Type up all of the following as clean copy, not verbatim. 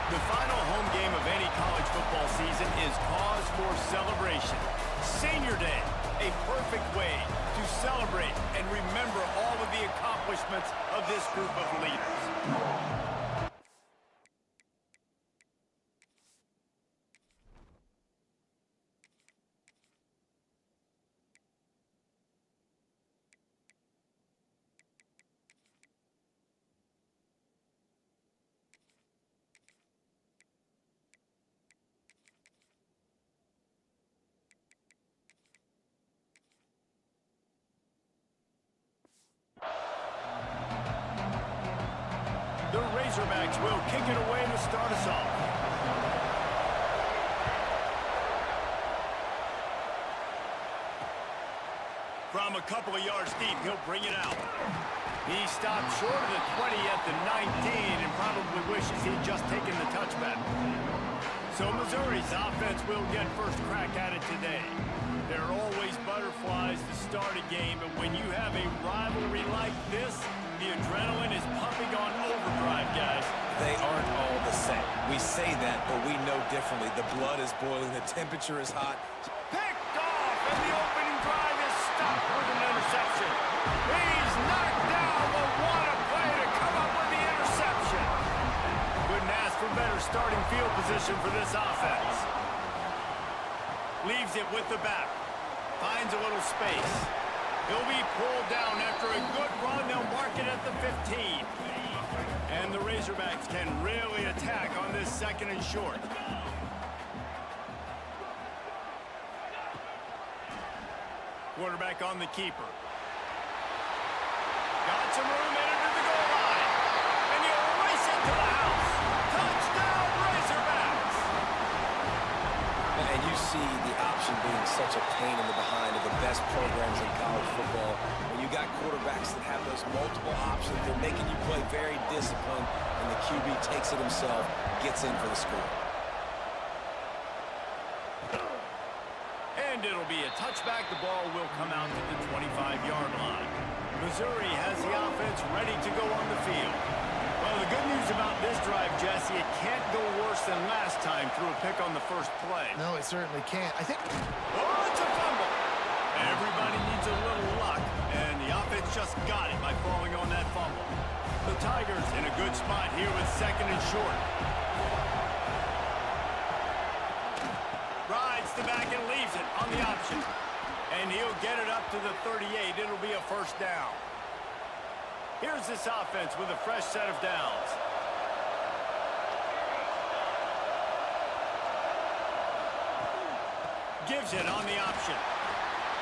The final home game of any college football season is cause for celebration. Senior Day, a perfect way to celebrate and remember all of the accomplishments of this group of leaders. The Razorbacks will kick it away to start us off. From a couple of yards deep, he'll bring it out. He stopped short of the 20 at the 19 and probably wishes he'd just taken the touchback. So Missouri's offense will get first crack at it today. There are always butterflies to start a game, but when you have a rivalry like this, the adrenaline is pumping on overdrive, guys. They aren't all the same. We say that, but we know differently. The blood is boiling. The temperature is hot. Picked off, and the opening drive is stopped with an interception. He's knocked down, but what a play to come up with the interception. Couldn't ask for better starting field position for this offense. Leaves it with the back. Finds a little space. He'll be pulled down after a good run. They'll mark it at the 15. And the Razorbacks can really attack on this second and short. Quarterback on the keeper. Got some room in under the goal line. And he'll race it to the house. Touchdown, Razorbacks! And you see the option being such a pain in the behind of the best programs in college football. When you got quarterbacks that have those multiple options, they're making you play very disciplined, and the QB takes it himself, gets in for the score. And it'll be a touchback. The ball will come out to the 25-yard line. Missouri has the offense ready to go on the field. Well, the good news about this drive, Jesse, it can't go worse than last time through a pick on the first play. No, it certainly can't. I think... Oh, it's a fumble. Everybody needs a little luck, and the offense just got it by falling on that fumble. The Tigers in a good spot here with second and short. Rides the back and leaves it on the option. And he'll get it up to the 38. It'll be a first down. Here's this offense with a fresh set of downs. Gives it on the option.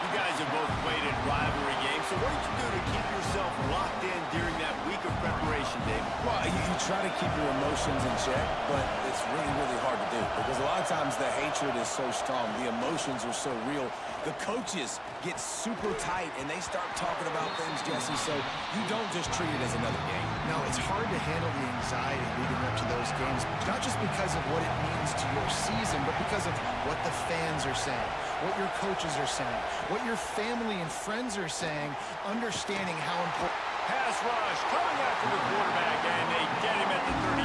You guys have both played in rivalry games, so what did you do to keep yourself locked in during that week of preparation, Dave? Well, you try to keep your emotions in check, but it's really, really hard to do because a lot of times the hatred is so strong. The emotions are so real. The coaches get super tight, and they start talking about things, Jesse, so you don't just treat it as another game. No, it's hard to handle the anxiety leading up to those games, not just because of what it means to your season, but because of what the fans are saying, what your coaches are saying, what your family and friends are saying, understanding how important... Pass rush coming after the quarterback, and they get him at the 32.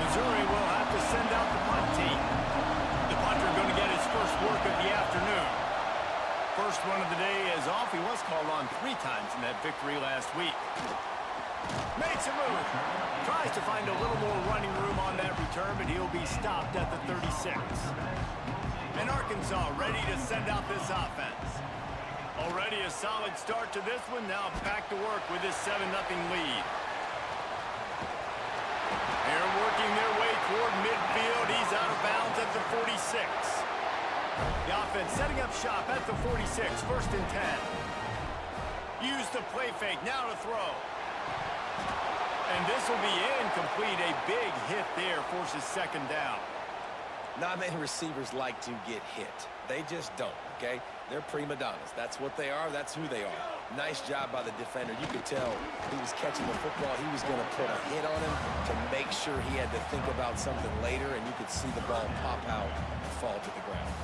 Missouri will have to send out the punt team. The punter going to get his first work of the afternoon. First one of the day is off. He was called on 3 times in that victory last week. Makes a move. Tries to find a little more running room on that return, but he'll be stopped at the 36. And Arkansas ready to send out this offense. Already a solid start to this one. Now back to work with this 7-0 lead. They're working their way toward midfield. He's out of bounds at the 46. The offense setting up shop at the 46. First and 10. Use the play fake. Now to throw. And this will be incomplete. A big hit there forces second down. Not many receivers like to get hit. They just don't, okay? They're prima donnas. That's what they are. That's who they are. Nice job by the defender. You could tell he was catching the football. He was going to put a hit on him to make sure he had to think about something later, and you could see the ball pop out and fall to the ground.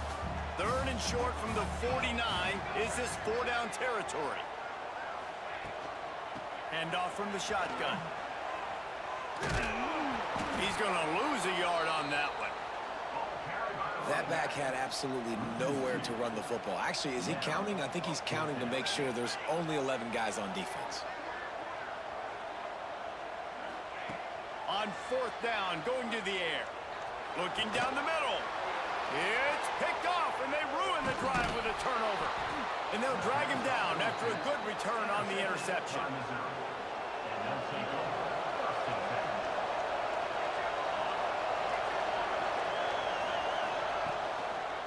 Third and short from the 49. Is this 4-down territory? Handoff from the shotgun. He's going to lose a yard on that one. That back had absolutely nowhere to run the football. Actually, is he counting? I think he's counting to make sure there's only 11 guys on defense. On fourth down, going to the air. Looking down the middle. It's picked off, and they ruin the drive with a turnover. And they'll drag him down after a good return on the interception.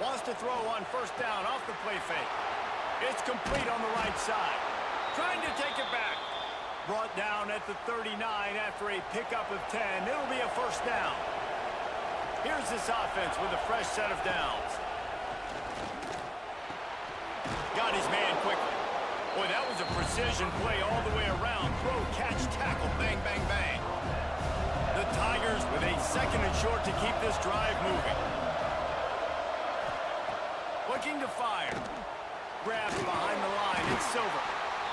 Wants to throw on first down off the play fake. It's complete on the right side. Trying to take it back. Brought down at the 39 after a pickup of 10. It'll be a first down. Here's this offense with a fresh set of downs. Got his man quickly. Boy, that was a precision play all the way around. Throw, catch, tackle, bang, bang, bang. The Tigers with a second and short to keep this drive moving. Looking to fire. Grabbed behind the line. It's Silver.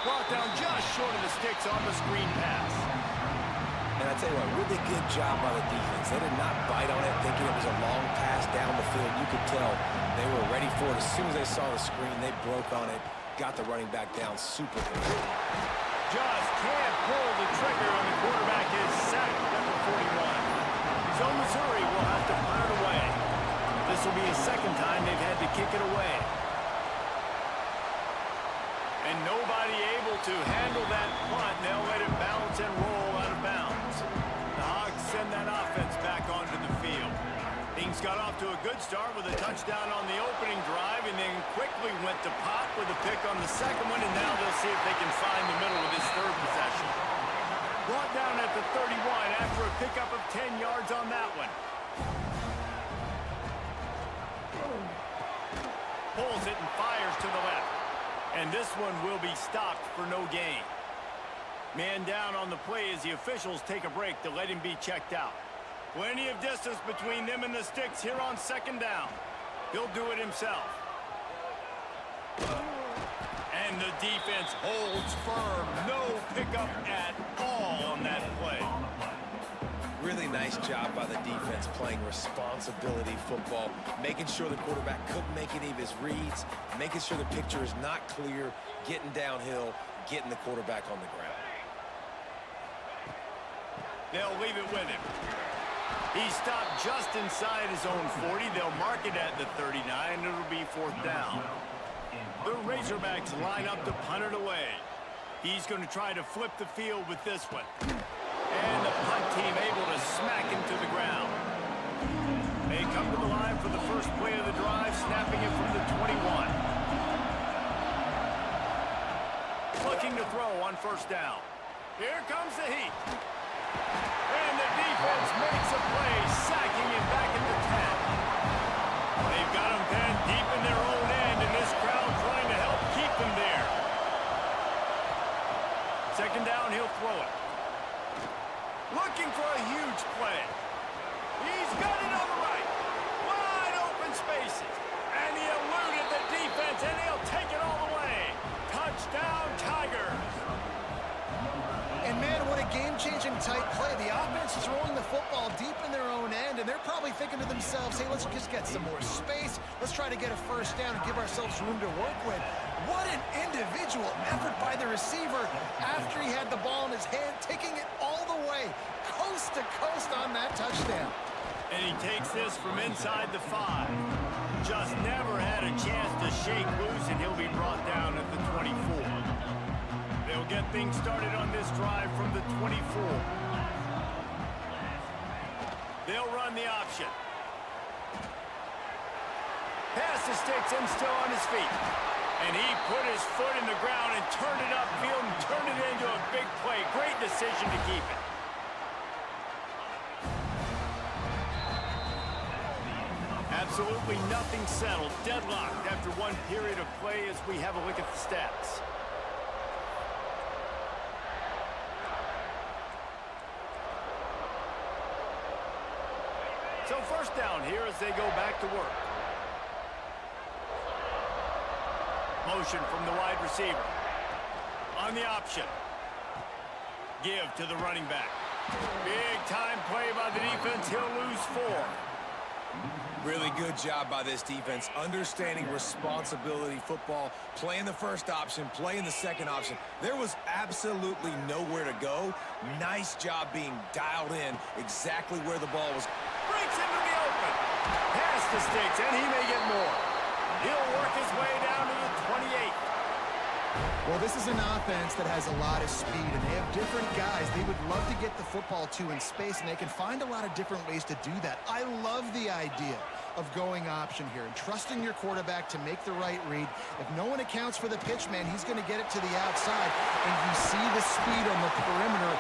Brought down just short of the sticks on the screen pass. And I tell you what, really good job by the defense. They did not bite on it thinking it was a long pass down the field. You could tell they were ready for it. As soon as they saw the screen, they broke on it, got the running back down super quick. Just can't pull the trigger, and the quarterback is sacked at the 41. So Missouri will have to punt it away. This will be a second time they've had to kick it away. And nobody able to handle that punt. They'll let it bounce and roll out of bounds. The Hogs send that offense back onto the field. Things got off to a good start with a touchdown on the opening drive and then quickly went to pot with a pick on the second one, and now they'll see if they can find the middle of this third possession. Brought down at the 31 after a pickup of 10 yards on that one. Pulls it and fires to the left. And this one will be stopped for no gain. Man down on the play as the officials take a break to let him be checked out. Plenty of distance between them and the sticks here on second down. He'll do it himself. And the defense holds firm. No pickup at all on that play. Really nice job by the defense playing responsibility football, making sure the quarterback couldn't make any of his reads, making sure the picture is not clear, getting downhill, getting the quarterback on the ground. They'll leave it with him. He stopped just inside his own 40. They'll mark it at the 39, and it'll be fourth down. The Razorbacks line up to punt it away. He's going to try to flip the field with this one. And the punt team able to smack him to the ground. They come to the line for the first play of the drive, snapping it from the 21. Looking to throw on first down. Here comes the heat. And the defense makes a play, sacking him back at the 10. They've got him pinned deep in their own end, and this crowd trying to help keep them there. Second down, he'll throw it. Looking for a huge play. He's got it on the right. Wide open spaces. And he eluded the defense, and he'll take it all the way. Touchdown, Tigers. And man, what a game-changing tight play. The offense is rolling the football deep in their own end, and they're probably thinking to themselves, hey, let's just get some more space. Let's try to get a first down and give ourselves room to work with. What an individual effort by the receiver after he had the ball in his hand, taking it all the way, coast to coast on that touchdown. And he takes this from inside the 5. Just never had a chance to shake loose, and he'll be brought down at the 24. They'll get things started on this drive from the 24. They'll run the option. Pass the sticks and still on his feet. And he put his foot in the ground and turned it upfield and turned it into a big play. Great decision to keep it. Absolutely nothing settled. Deadlocked after one period of play as we have a look at the stats. So first down here as they go back to work. Motion from the wide receiver. On the option. Give to the running back. Big-time play by the defense. He'll lose 4. Really good job by this defense, understanding responsibility football, playing the first option, playing the second option. There was absolutely nowhere to go. Nice job being dialed in exactly where the ball was. Breaks into the open. Pass the sticks, and he may get more. He'll work his way down to the 28. Well, this is an offense that has a lot of speed, and they have different guys they would love to get the football to in space, and they can find a lot of different ways to do that. I love the idea of going option here and trusting your quarterback to make the right read. If no one accounts for the pitch, man, he's going to get it to the outside, and you see the speed on the perimeter.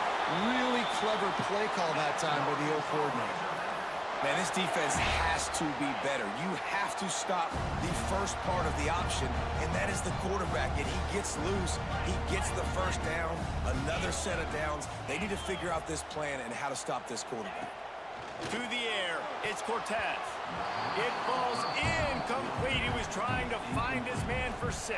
Really clever play call that time by the O coordinator. Man, this defense has to be better. You have to stop the first part of the option, and that is the quarterback. And he gets loose. He gets the first down, another set of downs. They need to figure out this plan and how to stop this quarterback. To the air, it's Cortez. It falls incomplete. He was trying to find his man for 6.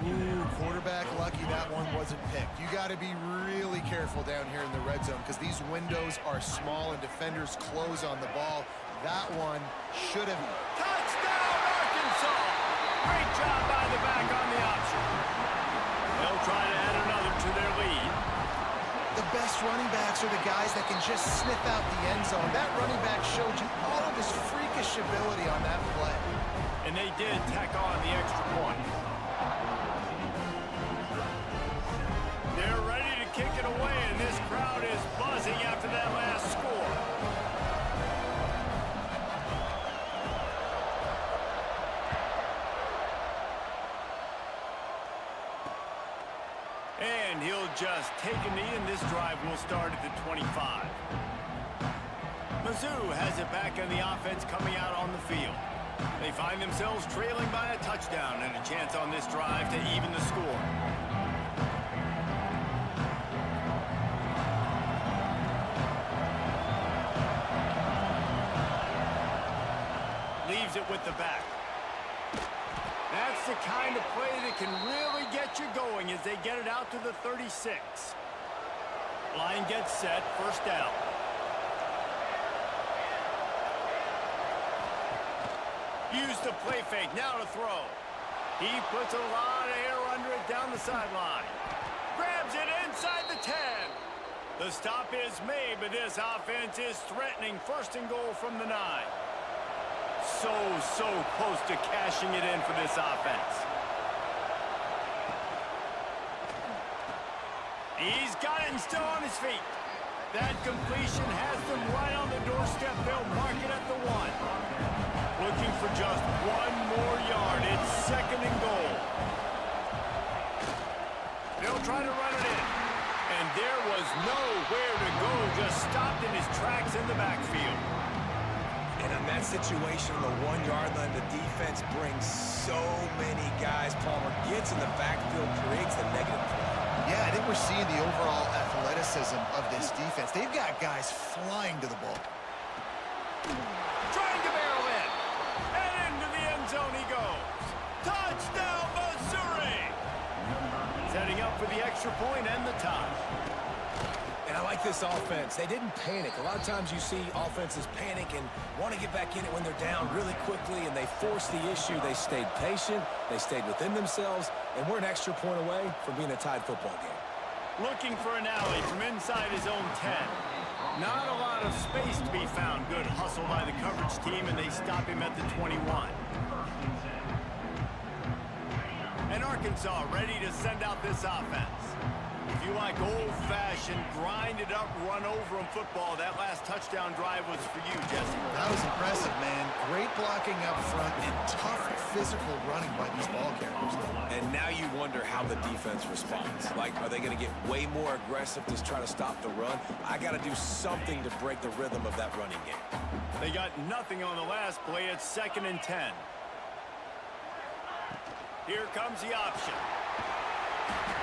Ooh, quarterback lucky that one wasn't picked. You got to be really careful down here in the red zone because these windows are small and defenders close on the ball. That one should have... Touchdown, Arkansas! Great job by the back on the option. They'll try to add another to their lead. The best running backs are the guys that can just sniff out the end zone. That running back showed you all of his freakish ability on that play. And they did tack on the extra point. They're ready to kick it away, and this crowd is buzzing after that last score. And he'll just take a knee, and this drive will start at the 25. Mizzou has it back on the offense coming out on the field. They find themselves trailing by a touchdown and a chance on this drive to even the score. Leaves it with the back. That's the kind of play that can really get you going as they get it out to the 36. Line gets set, first down. Use the play fake, now to throw. He puts a lot of air under it down the sideline. Grabs it inside the 10. The stop is made, but this offense is threatening. First and goal from the 9. So close to cashing it in for this offense. He's got it and still on his feet. That completion has them right on the doorstep. They'll mark it at the 1. Looking for just 1 more yard. It's second and goal. They'll try to run it in. And there was nowhere to go. Just stopped in his tracks in the backfield. And in that situation, on the 1-yard line, the defense brings so many guys. Palmer gets in the backfield, creates the negative play. Yeah, I think we're seeing the overall athleticism of this defense. They've got guys flying to the ball. Trying to barrel in. And into the end zone he goes. Touchdown, Missouri! Setting up for the extra point and the tie. And I like this offense. They didn't panic. A lot of times you see offenses panic and want to get back in it when they're down really quickly, and they force the issue. They stayed patient. They stayed within themselves, and we're an extra point away from being a tied football game. Looking for an alley from inside his own 10. Not a lot of space to be found. Good hustle by the coverage team, and they stop him at the 21. And Arkansas ready to send out this offense. If you like old-fashioned, grind-it-up, run-over-'em football, that last touchdown drive was for you, Jesse. That was impressive, man. Great blocking up front and tough physical running by these ball carriers. And now you wonder how the defense responds. Like, are they going to get way more aggressive to try to stop the run? I got to do something to break the rhythm of that running game. They got nothing on the last play. It's 2nd and 10. Here comes the option.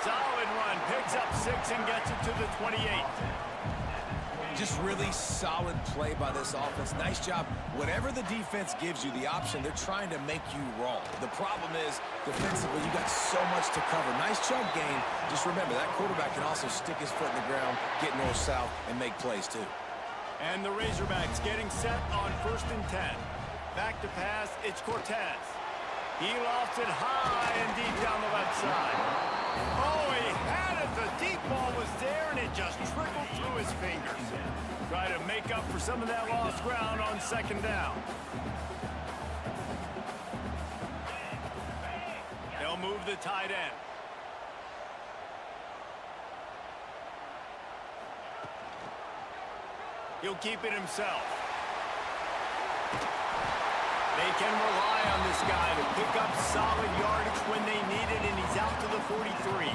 Solid run, picks up 6 and gets it to the 28. Just really solid play by this offense. Nice job. Whatever the defense gives you the option, they're trying to make you wrong. The problem is, defensively, you got so much to cover. Nice chunk gain. Just remember, that quarterback can also stick his foot in the ground, get north-south, and make plays too. And the Razorbacks getting set on 1st and 10. Back to pass, it's Cortez. He lofts it high and deep down the left side. Oh, he had it. The deep ball was there, and it just trickled through his fingers. Try to make up for some of that lost ground on 2nd down. They'll move the tight end. He'll keep it himself. They can rely on this guy to pick up solid yardage when they need it, and he's out to the 43.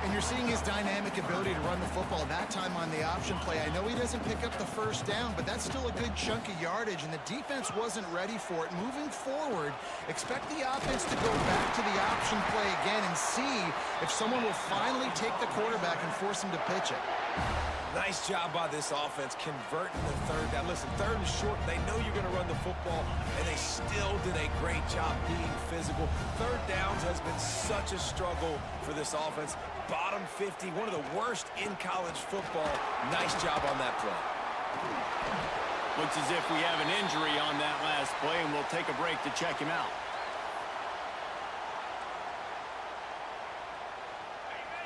And you're seeing his dynamic ability to run the football. That time on the option play, I know he doesn't pick up the 1st down, but that's still a good chunk of yardage, and the defense wasn't ready for it. Moving forward, expect the offense to go back to the option play again and see if someone will finally take the quarterback and force him to pitch it. Nice job by this offense converting the 3rd down. Listen, 3rd and short, they know you're going to run the football, and they still did a great job being physical. 3rd downs has been such a struggle for this offense. Bottom 50, one of the worst in college football. Nice job on that play. Looks as if we have an injury on that last play, and we'll take a break to check him out.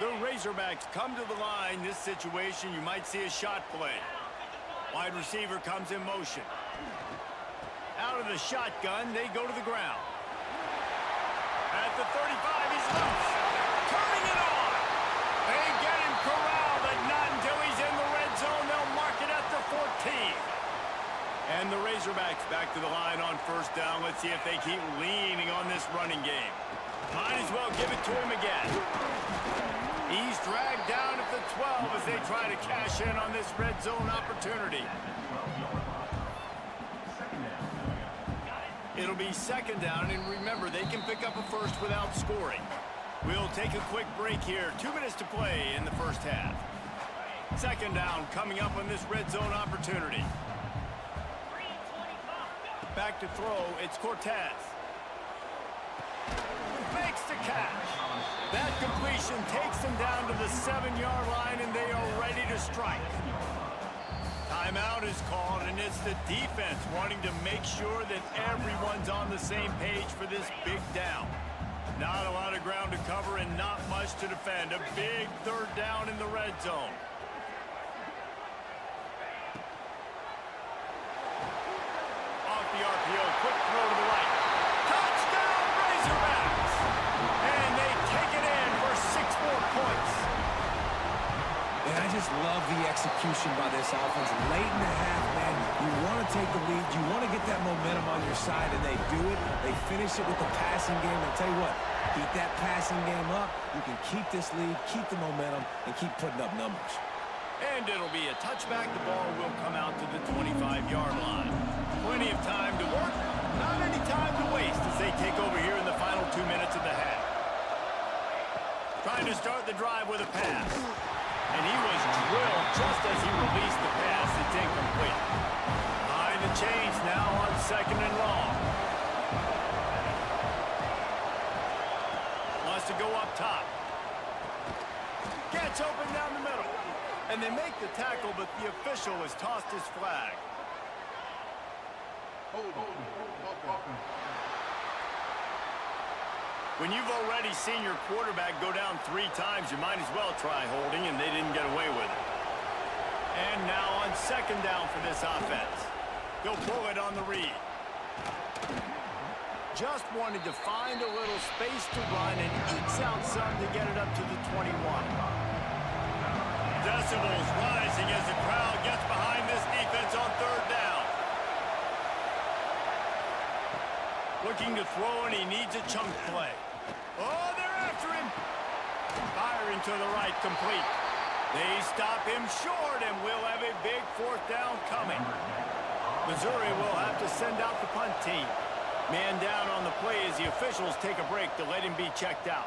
The Razorbacks come to the line. This situation, you might see a shot play. Wide receiver comes in motion. Out of the shotgun, they go to the ground. At the 35, he's loose. Turning it on. They get him corralled, but not until he's in the red zone. They'll mark it at the 14. And the Razorbacks back to the line on 1st down. Let's see if they keep leaning on this running game. Might as well give it to him again. He's dragged down at the 12 as they try to cash in on this red zone opportunity. It'll be 2nd down, and remember, they can pick up a 1st without scoring. We'll take a quick break here. 2 minutes to play in the 1st half. 2nd down coming up on this red zone opportunity. Back to throw, it's Cortez. Makes the catch. That completion takes them down to the 7-yard line, and they are ready to strike. Timeout is called, and it's the defense wanting to make sure that everyone's on the same page for this big down. Not a lot of ground to cover and not much to defend. A big 3rd down in the red zone. Off the RPO, quick throw to the right. Touchdown, Razorbacks! And they take it in for 6 more points. And I just love the execution by this offense. Late in the half, man, you want to take the lead. You want to get that momentum on your side, and they do it. They finish it with the passing game. I'll tell you what, keep that passing game up. You can keep this lead, keep the momentum, and keep putting up numbers. And it'll be a touchback. The ball will come out to the 25-yard line. Plenty of time to work, not any time to waste as they take over here in the final 2 minutes of the half. Trying to start the drive with a pass. And he was drilled just as he released the pass. It's incomplete. Behind the chains now on 2nd and long. Wants to go up top. Gets open down the middle. And they make the tackle, but the official has tossed his flag. When you've already seen your quarterback go down 3 times, you might as well try holding, and they didn't get away with it. And now on 2nd down for this offense. He'll pull it on the read. Just wanted to find a little space to run and ekes out some to get it up to the 21. Decibels rising as the crowd gets behind this defense on 3rd down. Looking to throw, and he needs a chunk play. Oh, they're after him. Firing to the right, complete. They stop him short, and we'll have a big 4th down coming. Missouri will have to send out the punt team. Man down on the play as the officials take a break to let him be checked out.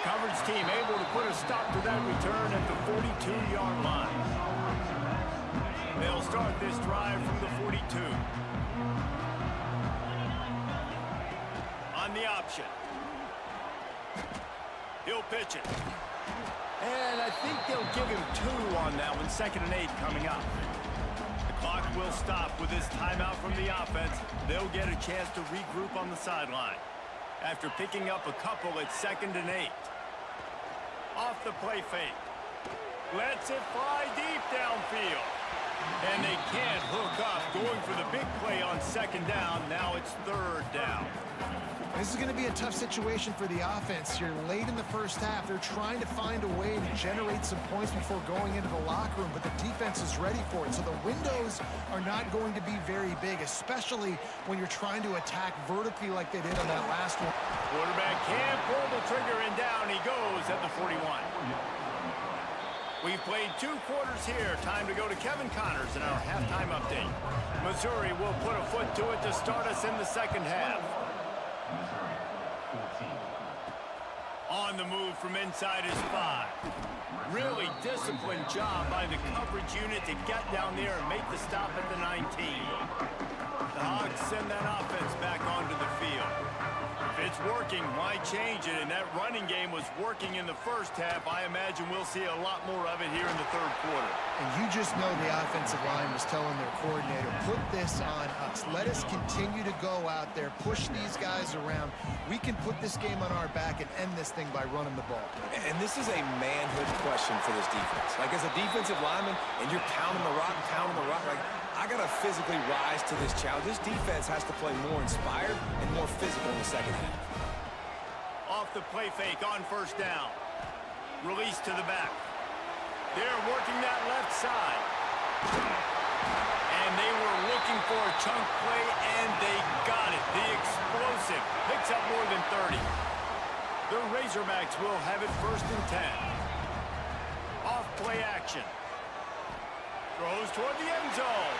Coverage defense team able to put a stop to that return at the 42-yard line. They'll start this drive from the 42. On the option. He'll pitch it. And I think they'll give him 2 on that one. 2nd and 8 coming up. The clock will stop with this timeout from the offense. They'll get a chance to regroup on the sideline. After picking up a couple at 2nd and 8. Off the play fake. Lets it fly deep downfield. And they can't hook up. Going for the big play on 2nd down. Now it's 3rd down. This is going to be a tough situation for the offense here. Late in the first half, they're trying to find a way to generate some points before going into the locker room, but the defense is ready for it. So the windows are not going to be very big, especially when you're trying to attack vertically like they did on that last one. Quarterback can't pull the trigger, and down he goes at the 41. We've played 2 quarters here. Time to go to Kevin Connors in our halftime update. Missouri will put a foot to it to start us in the second half. On the move from inside his 5. Really disciplined job by the coverage unit to get down there and make the stop at the 19. The Hogs send that offense back onto the field. If it's working, why change it? And that running game was working in the first half. I imagine we'll see a lot more of it here in the 3rd quarter. And you just know the offensive line was telling their coordinator, put this on us. Let us continue to go out there, push these guys around. We can put this game on our back and end this thing by running the ball. And this is a manhood question for this defense. Like, as a defensive lineman, and you're pounding the rock, like, I got to physically rise to this challenge. This defense has to play more inspired and more physical in the second half. Off the play fake on 1st down. Release to the back. They're working that left side. And they were looking for a chunk play, and they got it. The explosive picks up more than 30. The Razorbacks will have it 1st and 10. Off play action. Throws toward the end zone.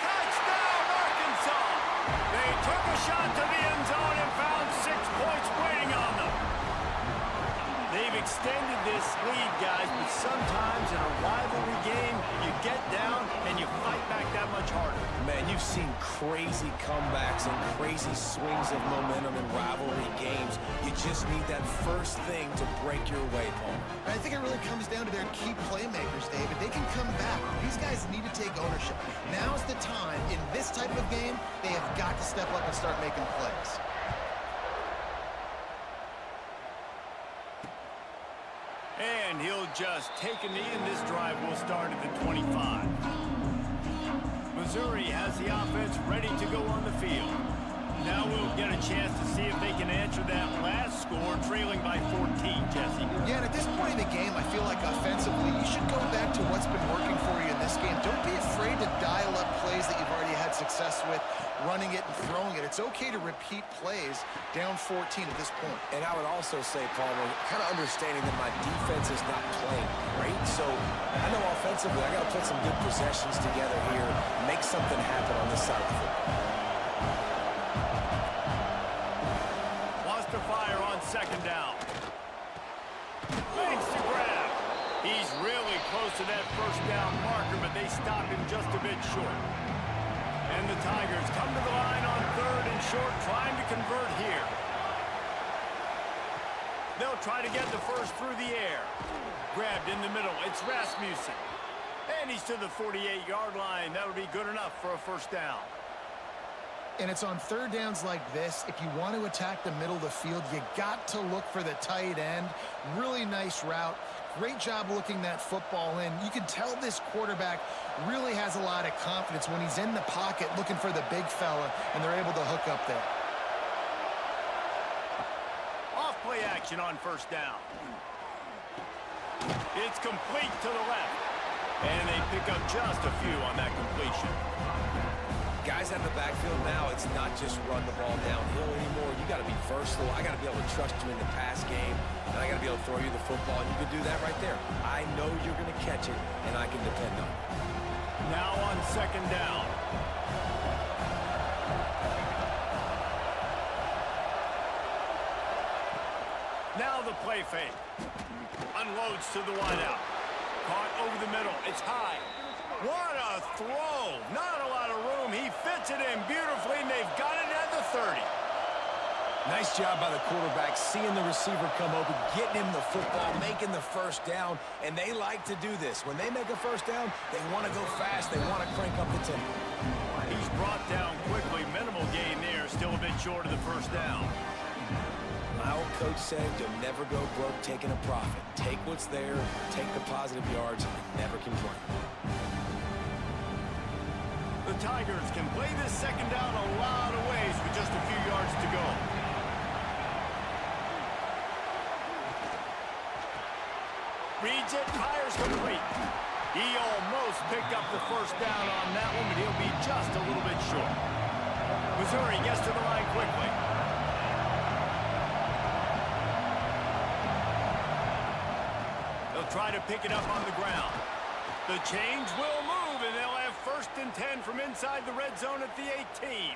Touchdown, Arkansas! They took a shot to the end zone and found 6 points waiting on them. They've extended this lead, guys, but sometimes in a rivalry game, you get down and you fight back that much harder. Man, you've seen crazy comebacks and crazy swings of momentum in rivalry games. You just need that first thing to break your way, Paul. I think it really comes down to their key playmakers, David. They can come back. These guys need to take ownership. Now's the time. In this type of game, they have got to step up and start making plays. And he'll just take a knee, and this drive will start at the 25. Missouri has the offense ready to go on the field. Now we'll get a chance to see if they can answer that last score, trailing by 14, Jesse. Yeah, and at this point in the game, I feel like offensively, you should go back to what's been working for you in this game. Don't be afraid to dial up plays that you've already had success with, running it and throwing it. It's okay to repeat plays down 14 at this point. And I would also say, Palmer, kind of understanding that my defense is not playing great. So I know offensively, I got to put some good possessions together here, make something happen on this side of the football. Wants to fire on 2nd down. Makes the grab. He's really close to that 1st down marker, but they stop him just a bit short. And the Tigers come to the line on 3rd and short, trying to convert here. They'll try to get the first through the air. Grabbed in the middle. It's Rasmussen. And he's to the 48-yard line. That would be good enough for a 1st down. And it's on 3rd downs like this. If you want to attack the middle of the field, you got to look for the tight end. Really nice route. Great job looking that football in. You can tell this quarterback really has a lot of confidence when he's in the pocket looking for the big fella, and they're able to hook up there. Off play action on 1st down. It's complete to the left. And they pick up just a few on that completion. Guys out of the backfield now, it's not just run the ball downhill anymore. You got to be versatile. I got to be able to trust you in the pass game, and I got to be able to throw you the football, and you can do that right there. I know you're going to catch it, and I can depend on it. Now on 2nd down. Now the play fake. Unloads to the wideout. Caught over the middle. It's high. What a throw. Not a lot of room. He fits it in beautifully, and they've got it at the 30. Nice job by the quarterback, seeing the receiver come open, getting him the football, making the first down, and they like to do this. When they make a first down, they want to go fast. They want to crank up the tempo. He's brought down quickly. Minimal gain there. Still a bit short of the first down. My old coach said you'll never go broke taking a profit. Take what's there, take the positive yards, and never complain. The Tigers can play this second down a lot of ways with just a few yards to go. Reads it, fires complete. He almost picked up the first down on that one, but he'll be just a little bit short. Missouri gets to the line quickly. They'll try to pick it up on the ground. The chains will move, and they'll have 1st and 10 from inside the red zone at the 18.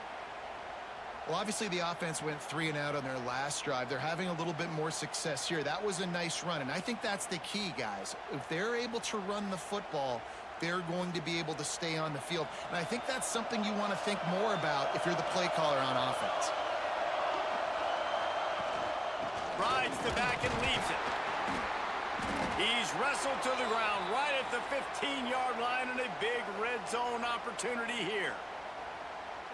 Well, obviously the offense went 3 and out on their last drive. They're having a little bit more success here. That was a nice run, and I think that's the key, guys. If they're able to run the football, they're going to be able to stay on the field. And I think that's something you want to think more about if you're the play caller on offense. Rides the back and leaves it. He's wrestled to the ground right at the 15-yard line, and a big red zone opportunity here.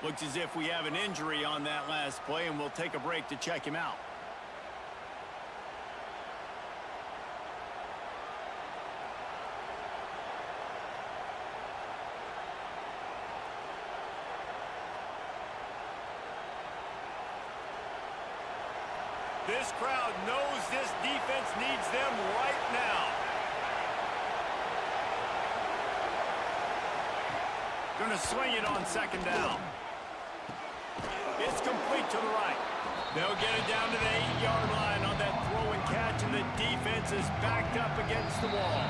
Looks as if we have an injury on that last play, and we'll take a break to check him out. This crowd knows this defense needs them right now. Gonna swing it on second down. It's complete to the right. They'll get it down to the 8-yard line on that throw and catch, and the defense is backed up against the wall.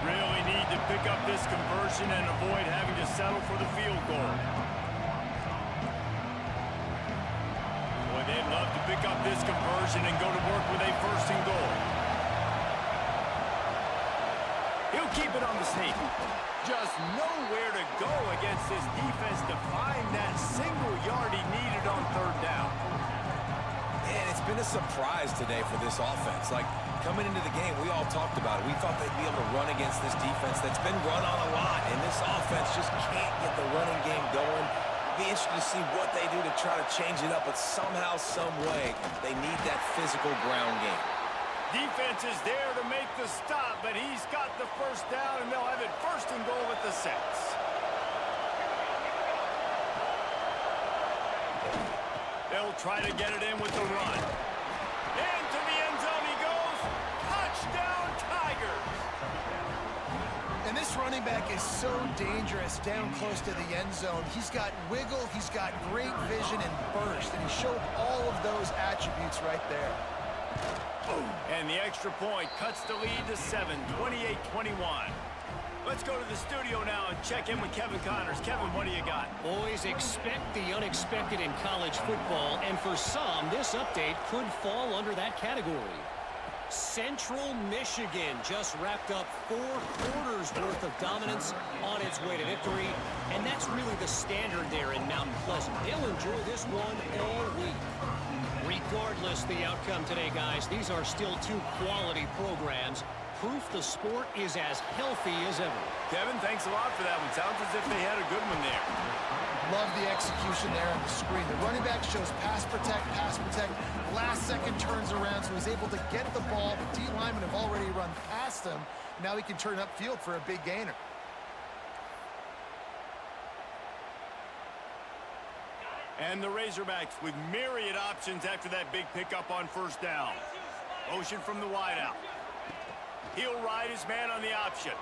Really need to pick up this conversion and avoid having to settle for the field goal. Boy, they'd love to pick up this conversion and go to work with a 1st and goal. He'll keep it on the sneak. Just nowhere to go against this defense to find that single yard he needed on 3rd down. Man, it's been a surprise today for this offense. Like, coming into the game, we all talked about it. We thought they'd be able to run against this defense that's been run on a lot, and this offense just can't get the running game going. Be interested to see what they do to try to change it up, but somehow, some way, they need that physical ground game. Defense is there to make the stop, but he's got the 1st down, and they'll have it 1st and goal at the 6. They'll try to get it in with the run. Into the end zone he goes. Touchdown, Tigers! And this running back is so dangerous down close to the end zone. He's got wiggle, he's got great vision and burst, and he showed all of those attributes right there. And the extra point cuts the lead to 7, 28-21. Let's go to the studio now and check in with Kevin Connors. Kevin, what do you got? Boys, expect the unexpected in college football, and for some, this update could fall under that category. Central Michigan just wrapped up 4 quarters worth of dominance on its way to victory, and that's really the standard there in Mount Pleasant. They'll enjoy this one all week. Regardless the outcome today, guys, these are still 2 quality programs. Proof the sport is as healthy as ever. Kevin, thanks a lot for that one. Sounds as if they had a good one there. Love the execution there on the screen. The running back shows pass protect, last second turns around, so he's able to get the ball. The D linemen have already run past him. Now he can turn upfield for a big gainer. And the Razorbacks with myriad options after that big pickup on 1st down. Motion from the wideout. He'll ride his man on the option.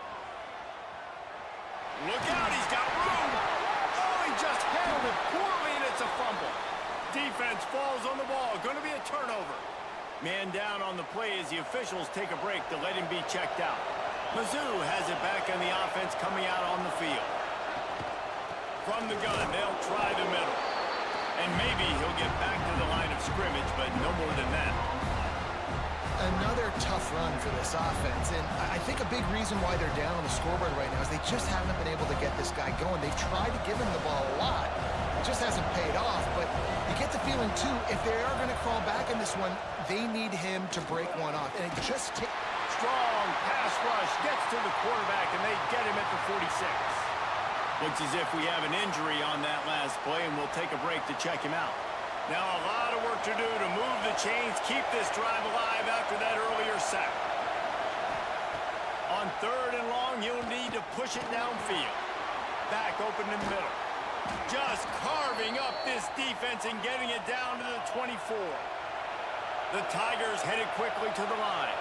Look out, he's got room. Oh, he just handled it poorly, and it's a fumble. Defense falls on the ball. Going to be a turnover. Man down on the play as the officials take a break to let him be checked out. Mizzou has it back on the offense coming out on the field. From the gun, they'll try the middle. And maybe he'll get back to the line of scrimmage, but no more than that. tough run for this offense, and I think a big reason why they're down on the scoreboard right now is they just haven't been able to get this guy going. They've tried to give him the ball a lot. It just hasn't paid off, but you get the feeling, too, if they are going to crawl back in this one, they need him to break one off, and it just takes... Strong pass rush gets to the quarterback, and they get him at the 46. Looks as if we have an injury on that last play, and we'll take a break to check him out. Now a lot of work to do to move the chains, keep this drive alive after that earlier sack. On 3rd and long, you'll need to push it downfield. Back open in the middle. Just carving up this defense and getting it down to the 24. The Tigers headed quickly to the line.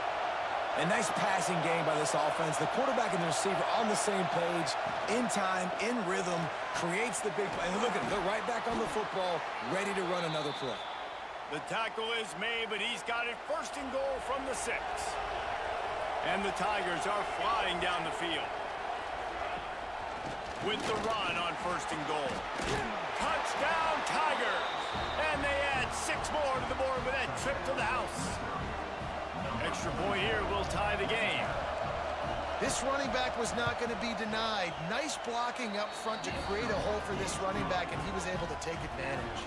A nice passing game by this offense. The quarterback and the receiver on the same page, in time, in rhythm, creates the big play. And look at him, they're right back on the football, ready to run another play. The tackle is made, but he's got it 1st and goal from the 6. And the Tigers are flying down the field. With the run on 1st and goal. Touchdown, Tigers! And they add 6 more to the board with that trip to the house. Extra point here will tie the game. This running back was not going to be denied. Nice blocking up front to create a hole for this running back, and he was able to take advantage.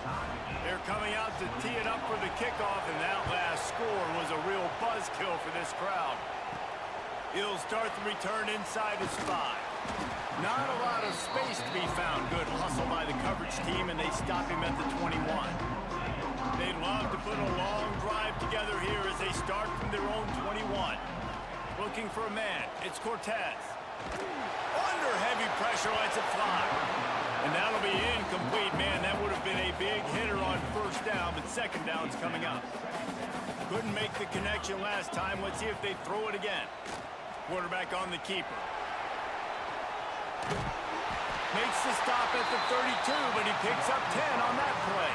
They're coming out to tee it up for the kickoff, and that last score was a real buzzkill for this crowd. He'll start the return inside his 5. Not a lot of space to be found. Good hustle by the coverage team, and they stop him at the 21. They'd love to put a long drive together here as they start from their own 21. Looking for a man. It's Cortez. Under heavy pressure, lets it fly. And that'll be incomplete, man. That would have been a big hitter on 1st down, but 2nd down's coming up. Couldn't make the connection last time. Let's see if they throw it again. Quarterback on the keeper. Makes the stop at the 32, but he picks up 10 on that play.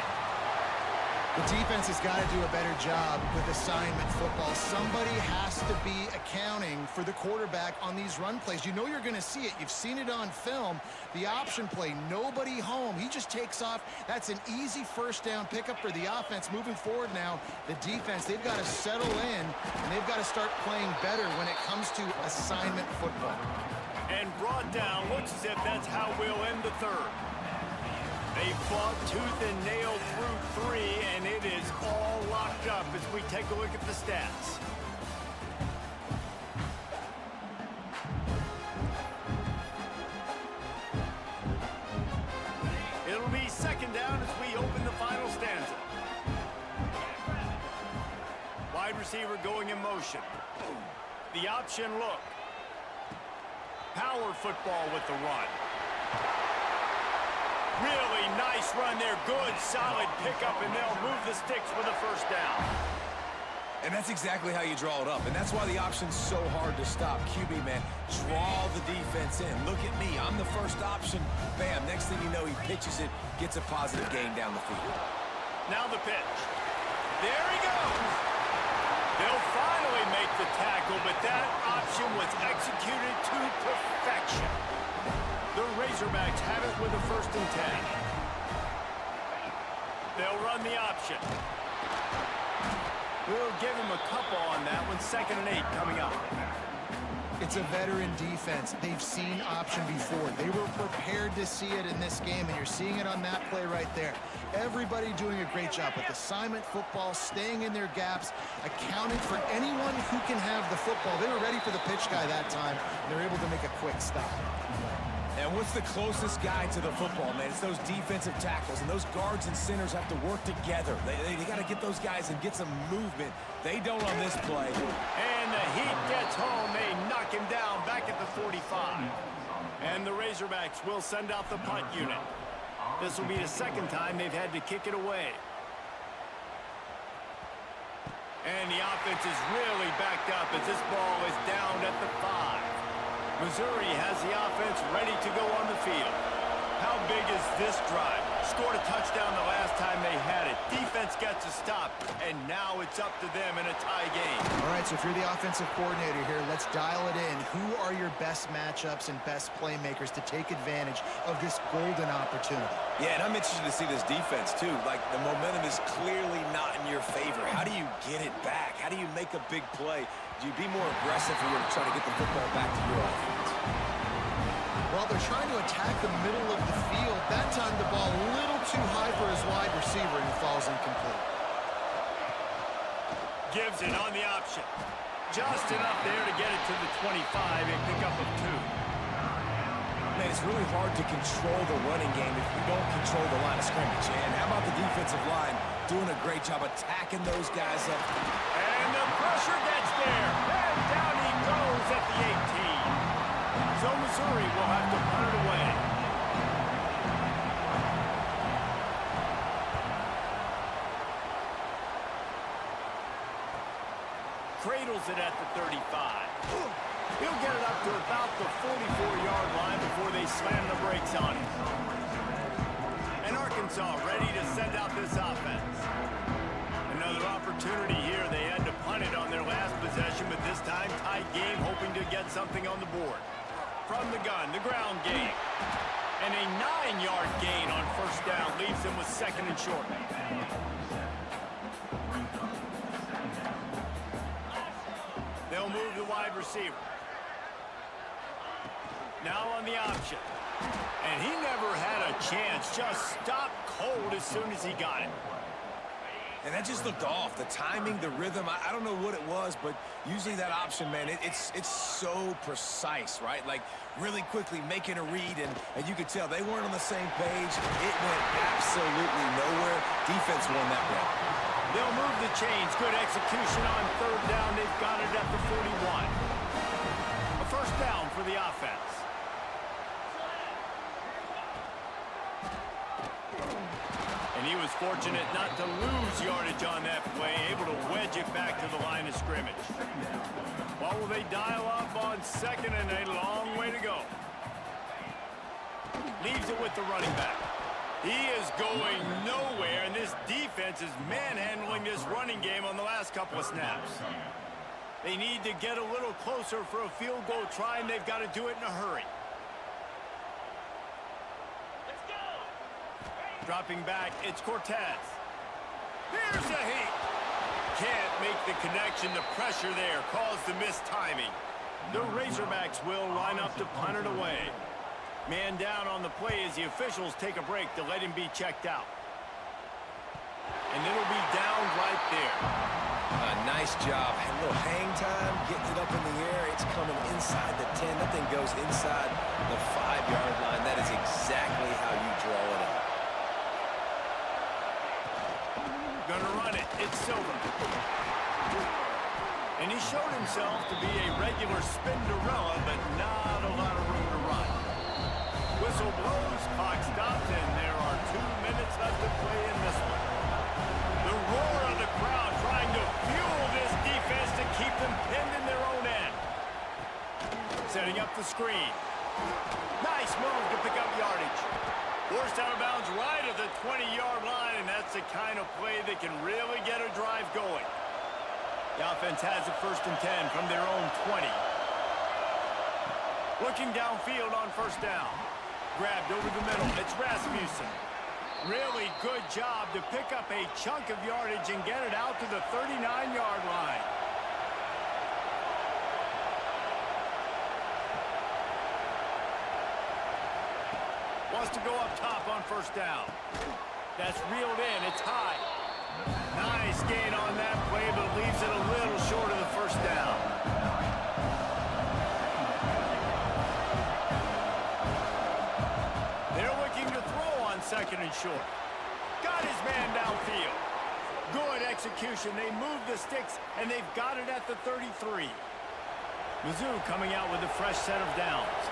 The defense has got to do a better job with assignment football. Somebody has to be accounting for the quarterback on these run plays. You know you're going to see it. You've seen it on film. The option play, nobody home. He just takes off. That's an easy 1st down pickup for the offense. Moving forward now, the defense, they've got to settle in, and they've got to start playing better when it comes to assignment football. And brought down. Looks as if that's how we'll end the 3rd. They fought tooth and nail through 3, and it is all locked up as we take a look at the stats. It'll be 2nd down as we open the final stanza. Wide receiver going in motion. The option look. Power football with the run. Really nice run there. Good, solid pickup, and they'll move the sticks for the 1st down. And that's exactly how you draw it up. And that's why the option's so hard to stop. QB, man, draw the defense in. Look at me. I'm the 1st option. Bam. Next thing you know, he pitches it, gets a positive gain down the field. Now the pitch. There he goes. They'll finally make the tackle, but that option was executed to perfection. The Razorbacks have it with a 1st and 10. They'll run the option. We'll give him a couple on that one. 2nd and 8 coming up. It's a veteran defense. They've seen option before. They were prepared to see it in this game, and you're seeing it on that play right there. Everybody doing a great job with assignment football, staying in their gaps, accounting for anyone who can have the football. They were ready for the pitch guy that time. They're able to make a quick stop. And what's the closest guy to the football, man? It's those defensive tackles, and those guards and centers have to work together. They got to get those guys and get some movement. They don't on this play. And the heat gets home. They knock him down back at the 45. And the Razorbacks will send out the punt unit. This will be the 2nd time they've had to kick it away. And the offense is really backed up as this ball is down at the 5. Missouri has the offense ready to go on the field. How big is this drive? Scored a touchdown the last time they had it. Defense gets a stop, and now it's up to them in a tie game. All right, so So if you're the offensive coordinator here, let's dial it in. Who are your best matchups and best playmakers to take advantage of this golden opportunity? Yeah, and I'm interested to see this defense, too. Like, the momentum is clearly not in your favor. How do you get it back? How do you make a big play? Do you be more aggressive or you're trying to get the football back to your offense? Well, they're trying to attack the middle of the field. That time the ball a little too high for his wide receiver, and it falls incomplete. Gives it on the option. Just enough there to get it to the 25 and pick up a 2. Man, it's really hard to control the running game if you don't control the line of scrimmage. And how about the defensive line doing a great job attacking those guys up? And the pressure gets there. And down he goes at the 18. So Missouri will have to punt it away. Cradles it at the 35. He'll get it up to about the 44-yard line before they slam the brakes on him. And Arkansas ready to send out this offense. Another opportunity here. They had to punt it on their last possession, but this time tight game, hoping to get something on the board. From the gun, the ground game. And a 9-yard gain on first down leaves them with 2nd and short. They'll move the wide receiver. Now on the option. And he never had a chance. Just stopped cold as soon as he got it. And that just looked off. The timing, the rhythm, I don't know what it was, but usually that option, man, it's so precise, right? Like, really quickly making a read, and you could tell they weren't on the same page. It went absolutely nowhere. Defense won that one. They'll move the chains. Good execution on 3rd down. They've got it at the 41. A first down for the offense. And he was fortunate not to lose yardage on that play, able to wedge it back to the line of scrimmage. What will they dial up on 2nd and a long way to go? Leaves it with the running back. He is going nowhere, and this defense is manhandling this running game on the last couple of snaps. They need to get a little closer for a field goal try, and they've got to do it in a hurry. Dropping back, it's Cortez. Here's a heat. Can't make the connection. The pressure there caused the missed timing. The Razorbacks will line up to punt it away. Man down on the play as the officials take a break to let him be checked out. And it'll be down right there. Nice job. A little hang time, getting it up in the air. It's coming inside the 10. That thing goes inside the 5-yard line. That is exactly how you draw it up. Gonna run it. It's Silver. And he showed himself to be a regular Spinderella, but not a lot of room to run. Whistle blows, clock stops, and there are 2 minutes left to play in this one. The roar of the crowd trying to fuel this defense to keep them pinned in their own end. Setting up the screen. Nice move to pick up yardage. Forced out of bounds right at the 20-yard line, and that's the kind of play that can really get a drive going. The offense has it 1st and 10 from their own 20. Looking downfield on first down. Grabbed over the middle. It's Rasmussen. Really good job to pick up a chunk of yardage and get it out to the 39-yard line. Wants to go up top on first down. That's reeled in. It's high. Nice gain on that play, but leaves it a little short of the first down. They're looking to throw on 2nd and short. Got his man downfield. Good execution. They move the sticks, and they've got it at the 33. Mizzou coming out with a fresh set of downs.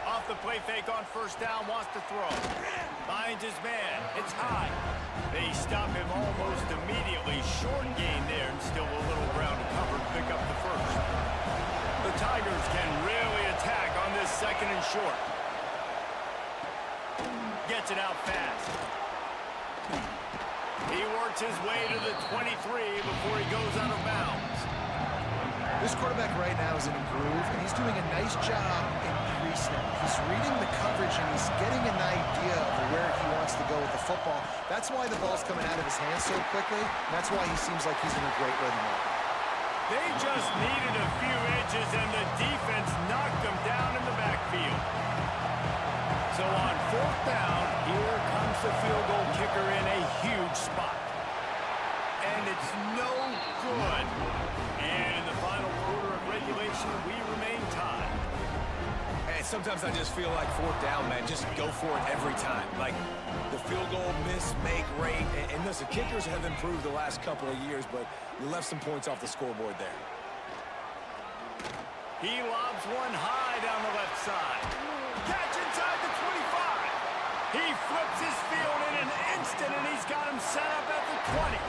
Off the play fake on first down, wants to throw. Finds his man. It's high. They stop him almost immediately. Short gain there, and still a little ground to cover to pick up the first. The Tigers can really attack on this 2nd and short. Gets it out fast. He works his way to the 23 before he goes out of bounds. This quarterback right now is in a groove, and he's doing a nice job in pre-snap. He's reading the coverage, and he's getting an idea of where he wants to go with the football. That's why the ball's coming out of his hands so quickly. That's why he seems like he's in a great rhythm. They just needed a few inches, and the defense knocked them down in the backfield. So on 4th down, here comes the field goal kicker in a huge spot. And it's no good. And in the final quarter of regulation, we remain tied. And sometimes I just feel like 4th down, man, just go for it every time. Like the field goal miss, make rate. And listen, kickers have improved the last couple of years, but you left some points off the scoreboard there. He lobs one high down the left side. Catch inside the 25. He flips his field in an instant, and he's got him set up at the 20.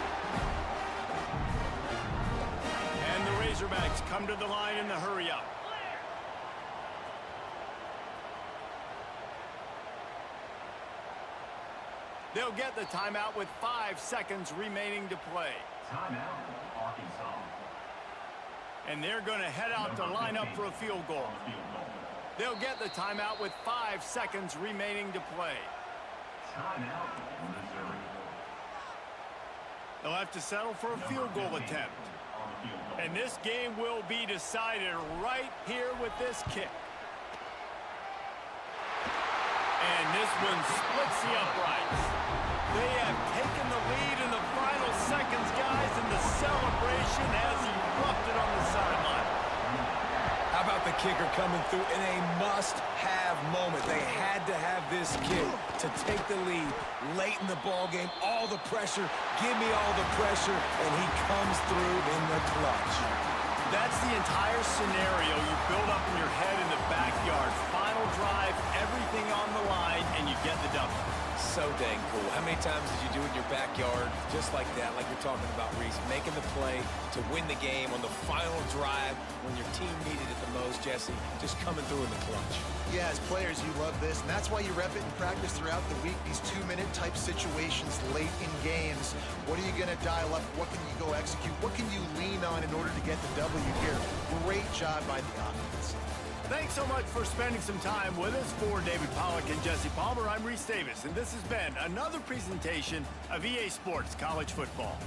And the Razorbacks come to the line in the hurry-up. They'll get the timeout with 5 seconds remaining to play. Timeout, Arkansas. And they're going to head out to line up for a field goal. They'll get the timeout with 5 seconds remaining to play. Timeout, Missouri. They'll have to settle for a field goal attempt. And this game will be decided right here with this kick. And this one splits the uprights. They have taken the lead in the final seconds, guys, and the celebration has erupted on the sideline. How about the kicker coming through in a must-have moment? They had to have this kick to take the lead late in the ball game. All the pressure, give me all the pressure, and he comes through in the clutch. That's the entire scenario you build up in your head in the backyard. Final drive, everything on the line, and you get the W. So dang cool. How many times did you do it in your backyard just like that, like you're talking about, Reese, making the play to win the game on the final drive when your team needed it the most, Jesse, just coming through in the clutch. Yeah, as players, you love this, and that's why you rep it in practice throughout the week, these 2-minute type situations late in games. What are you going to dial up? What can you go execute? What can you lean on in order to get the W here? Great job by the offense. Thanks so much for spending some time with us. For David Pollack and Jesse Palmer, I'm Reese Davis, and this has been another presentation of EA Sports College Football.